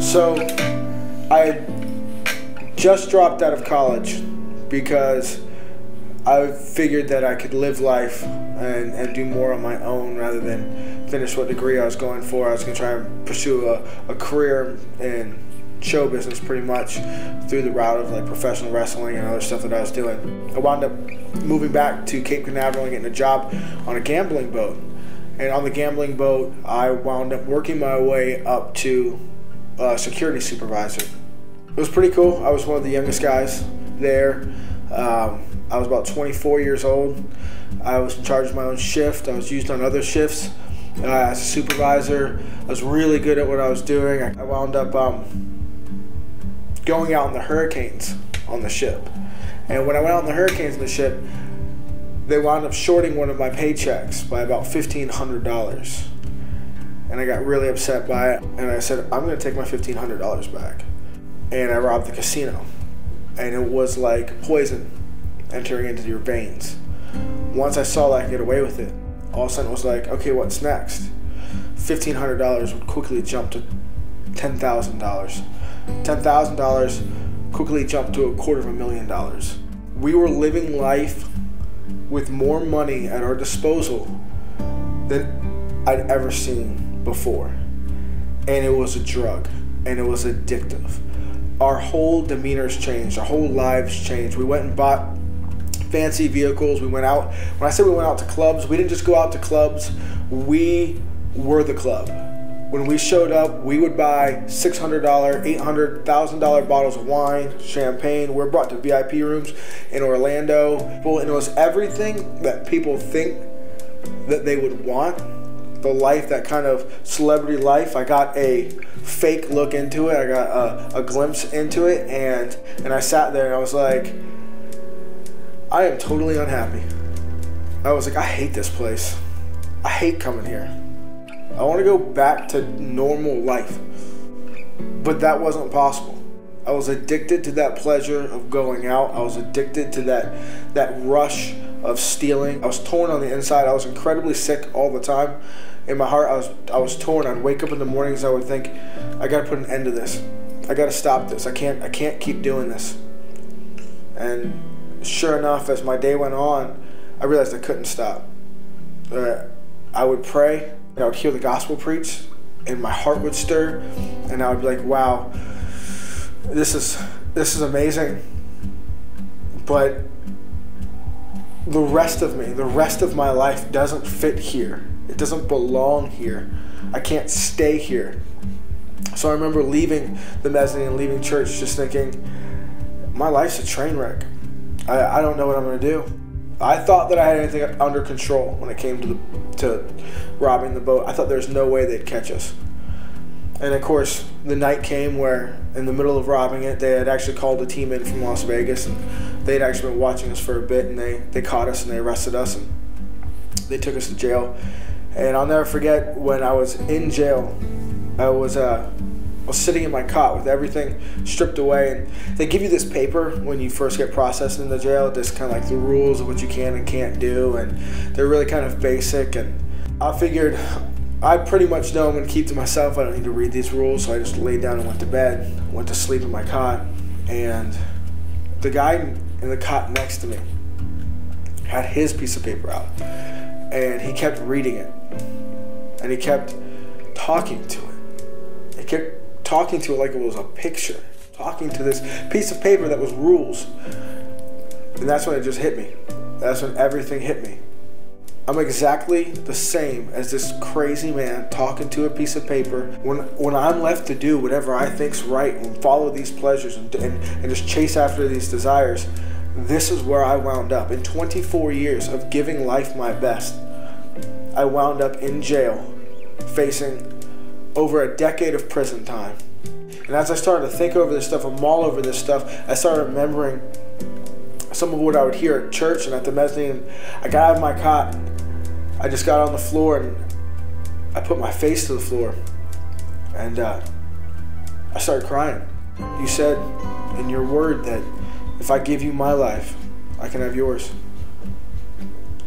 So I just dropped out of college because I figured that I could live life and do more on my own rather than finish what degree I was going for. I was going to try and pursue a career in show business pretty much through the route of like professional wrestling and other stuff that I was doing. I wound up moving back to Cape Canaveral and getting a job on a gambling boat. And on the gambling boat, I wound up working my way up to security supervisor. It was pretty cool. I was one of the youngest guys there. I was about 24 years old. I was in charge of my own shift. I was used on other shifts as a supervisor. I was really good at what I was doing. I wound up going out in the hurricanes on the ship. And when I went out in the hurricanes on the ship, they wound up shorting one of my paychecks by about $1,500. And I got really upset by it. And I said, I'm going to take my $1,500 back. And I robbed the casino. And it was like poison entering into your veins. Once I saw that I could get away with it, all of a sudden it was like, okay, what's next? $1,500 would quickly jump to $10,000. $10,000 quickly jumped to $250,000. We were living life with more money at our disposal than I'd ever seen before. And it was a drug, and it was addictive. Our whole demeanors changed, our whole lives changed. We went and bought fancy vehicles. We went out. When I say we went out to clubs, we didn't just go out to clubs, we were the club. When we showed up, we would buy $600, $800, $1,000 bottles of wine, champagne. We're brought to VIP rooms in Orlando. And it was everything that people think that they would want. The life, that kind of celebrity life. I got a fake look into it. I got a glimpse into it. And I sat there and I was like, I am totally unhappy. I was like, I hate this place. I hate coming here. I want to go back to normal life. But that wasn't possible. I was addicted to that pleasure of going out. I was addicted to that rush of stealing. I was torn on the inside. I was incredibly sick all the time. In my heart, I was torn. I'd wake up in the mornings, I would think, I gotta put an end to this. I gotta stop this. I can't keep doing this. And sure enough, as my day went on, I realized I couldn't stop. I would pray, and I would hear the gospel preached, and my heart would stir, and I would be like, wow, this is amazing. But the rest of me, the rest of my life doesn't fit here. It doesn't belong here. I can't stay here. So I remember leaving the mezzanine, leaving church, just thinking, my life's a train wreck. I don't know what I'm going to do. I thought that I had anything under control when it came to robbing the boat. I thought there was no way they'd catch us. And of course, the night came where, in the middle of robbing it, they had actually called a team in from Las Vegas, and they'd actually been watching us for a bit, and they caught us and they arrested us, and they took us to jail. And I'll never forget when I was in jail, I was sitting in my cot with everything stripped away, and they give you this paper when you first get processed in the jail, just kind of like the rules of what you can and can't do, and they're really kind of basic. And I figured I pretty much know I'm going to keep to myself. I don't need to read these rules, so I just laid down and went to bed, went to sleep in my cot, and the guy in the cot next to me had his piece of paper out, and he kept reading it, and he kept talking to it. He kept talking to it like it was a picture, talking to this piece of paper that was rules. And that's when it just hit me. That's when everything hit me. I'm exactly the same as this crazy man talking to a piece of paper. When I'm left to do whatever I think's right and follow these pleasures and just chase after these desires, this is where I wound up. In 24 years of giving life my best, I wound up in jail, facing over a decade of prison time. And as I started to think over this stuff and mull over this stuff, I started remembering some of what I would hear at church and at the mezzanine. I got out of my cot, I just got on the floor, and I put my face to the floor, and I started crying. You said in your word that if I give you my life, I can have yours.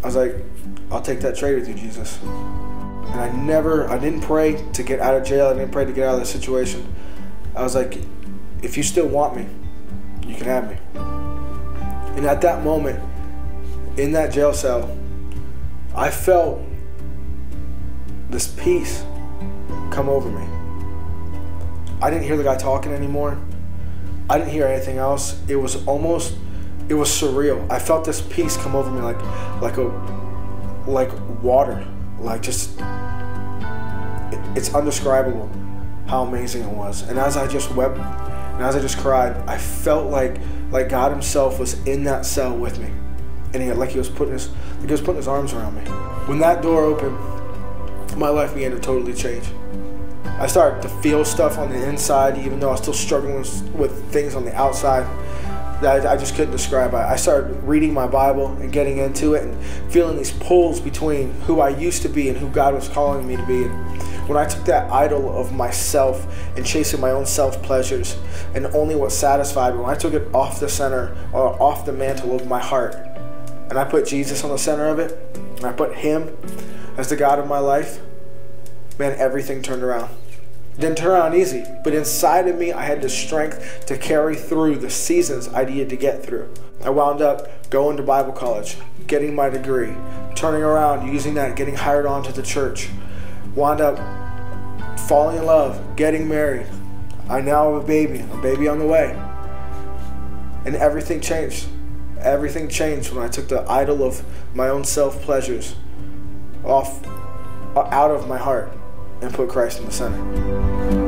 I was like, I'll take that trade with you, Jesus. And I didn't pray to get out of jail. I didn't pray to get out of the situation. I was like, if you still want me, you can have me. And at that moment, in that jail cell, I felt this peace come over me. I didn't hear the guy talking anymore. I didn't hear anything else. It was surreal. I felt this peace come over me like water. Like just, it's indescribable how amazing it was. And as I just wept, and as I just cried, I felt like God himself was in that cell with me. And he was putting his arms around me. When that door opened, my life began to totally change. I started to feel stuff on the inside, even though I was still struggling with things on the outside that I just couldn't describe. I started reading my Bible and getting into it and feeling these pulls between who I used to be and who God was calling me to be. And when I took that idol of myself and chasing my own self-pleasures and only what satisfied me, when I took it off the center or off the mantle of my heart, and I put Jesus on the center of it, and I put him as the God of my life, man, everything turned around. It didn't turn around easy, but inside of me, I had the strength to carry through the seasons I needed to get through. I wound up going to Bible college, getting my degree, turning around, using that, getting hired onto the church. Wound up falling in love, getting married. I now have a baby on the way. And everything changed. Everything changed when I took the idol of my own self-pleasures out of my heart and put Christ in the center.